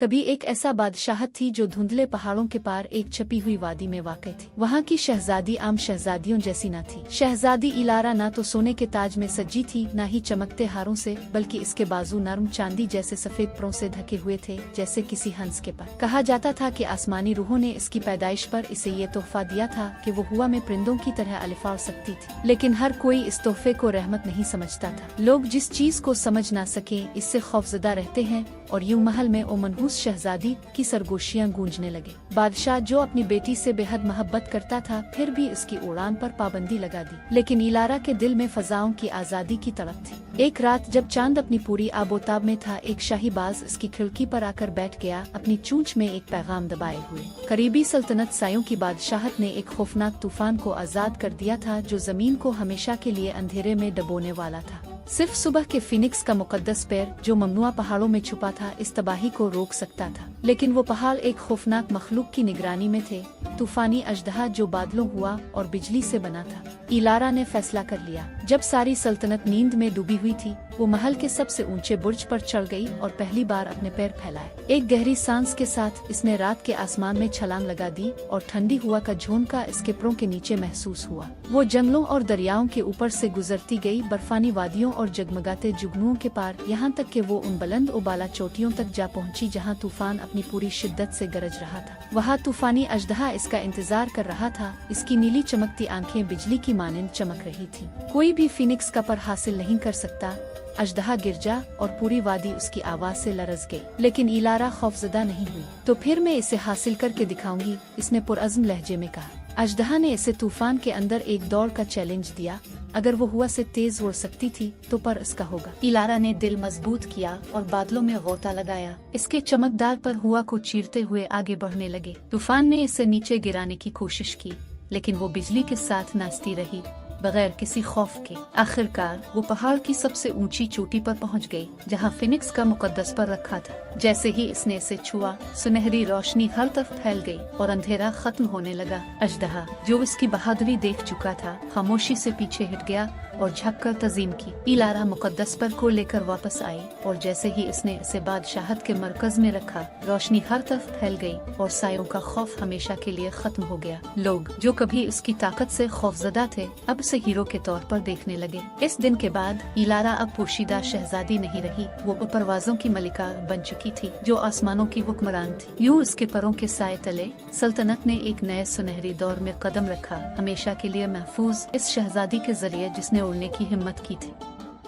कभी एक ऐसा बादशाहत थी जो धुंधले पहाड़ों के पार एक छपी हुई वादी में वाक़ थी। वहाँ की शहजादी आम शहजादियों जैसी न थी। शहजादी इलारा ना तो सोने के ताज में सजी थी, ना ही चमकते हारों से, बल्कि इसके बाजू नरम चांदी जैसे सफेद परों से ढके हुए थे, जैसे किसी हंस के पर। कहा जाता था कि आसमानी रूहों ने इसकी पैदाइश पर इसे ये तोहफा दिया था कि वो हुआ में परिंदों की तरह अलिफा सकती थी। लेकिन हर कोई इस तोहफे को रहमत नहीं समझता था। लोग जिस चीज को समझ ना सके इससे खौफजदा रहते हैं, और यूं महल में ओ मनहूस शहजादी की सरगोशियां गूंजने लगे। बादशाह जो अपनी बेटी से बेहद मोहब्बत करता था, फिर भी इसकी उड़ान पर पाबंदी लगा दी। लेकिन इलारा के दिल में फजाओं की आजादी की तड़प थी। एक रात जब चांद अपनी पूरी आबोताब में था, एक शाही बाज इसकी खिड़की पर आकर बैठ गया, अपनी चूंच में एक पैगाम दबाए हुए। करीबी सल्तनत सायों की बादशाहत ने एक खौफनाक तूफान को आजाद कर दिया था, जो जमीन को हमेशा के लिए अंधेरे में डबोने वाला था। सिर्फ सुबह के फिनिक्स का मुकद्दस पैर, जो ममनुआ पहाड़ों में छुपा था, इस तबाही को रोक सकता था। लेकिन वो पहाड़ एक खौफनाक मखलूक की निगरानी में थे, तूफानी अजदहा जो बादलों हुआ और बिजली से बना था। इलारा ने फैसला कर लिया। जब सारी सल्तनत नींद में डूबी हुई थी, वो महल के सबसे ऊंचे बुर्ज पर चढ़ गई और पहली बार अपने पैर फैलाए। एक गहरी सांस के साथ इसने रात के आसमान में छलांग लगा दी, और ठंडी हवा का झोंका इसके पैरों के नीचे महसूस हुआ। वो जंगलों और दरियाओं के ऊपर से गुजरती गई, बर्फानी वादियों और जगमगाते जुगनुओं के पार, यहाँ तक कि वो उन बुलंद उबाला चोटियों तक जा पहुँची जहाँ तूफान अपनी पूरी शिद्दत से गरज रहा था। वहाँ तूफानी अजदहा इसका इंतजार कर रहा था। इसकी नीली चमकती आंखें बिजली की मानिंद चमक रही थी। कोई भी फिनिक्स का पर हासिल नहीं कर सकता। अजदहा गिर जा और पूरी वादी उसकी आवाज से लरज गई। लेकिन इलारा खौफजदा नहीं हुई। तो फिर मैं इसे हासिल करके दिखाऊंगी, इसने पुरअज़्म लहजे में कहा। अजदहा ने इसे तूफान के अंदर एक दौड़ का चैलेंज दिया। अगर वो हुआ से तेज उड़ सकती थी तो पर इसका होगा। इलारा ने दिल मजबूत किया और बादलों में गोता लगाया। इसके चमकदार पर हुआ को चीरते हुए आगे बढ़ने लगे। तूफान ने इसे नीचे गिराने की कोशिश की, लेकिन वो बिजली के साथ नाचती रही, बगैर किसी खौफ के। आखिरकार वो पहाड़ की सबसे ऊंची चोटी पर पहुंच गई, जहां फिनिक्स का मुकद्दस पर रखा था। जैसे ही इसने इसे छुआ, सुनहरी रोशनी हर तरफ फैल गई और अंधेरा खत्म होने लगा। अजदहा, जो इसकी बहादुरी देख चुका था, खामोशी से पीछे हट गया और झुककर तज़ीम की। इलारा मुकद्दस पर को लेकर वापस आई, और जैसे ही इसने इसे बादशाहत के मरकज में रखा, रोशनी हर तरफ फैल गई और सायों का खौफ हमेशा के लिए खत्म हो गया। लोग जो कभी इसकी ताकत से खौफजदा थे, अब उसे हीरो के तौर पर देखने लगे। इस दिन के बाद इलारा अब पोशीदा शहजादी नहीं रही, वो परवाज़ों की मलिका बन चुकी थी, जो आसमानों की हुक्मरान थी। यूं इसके परों के साए तले सल्तनत ने एक नए सुनहरी दौर में कदम रखा, हमेशा के लिए महफूज इस शहजादी के जरिए जिसने उड़ने की हिम्मत की थी।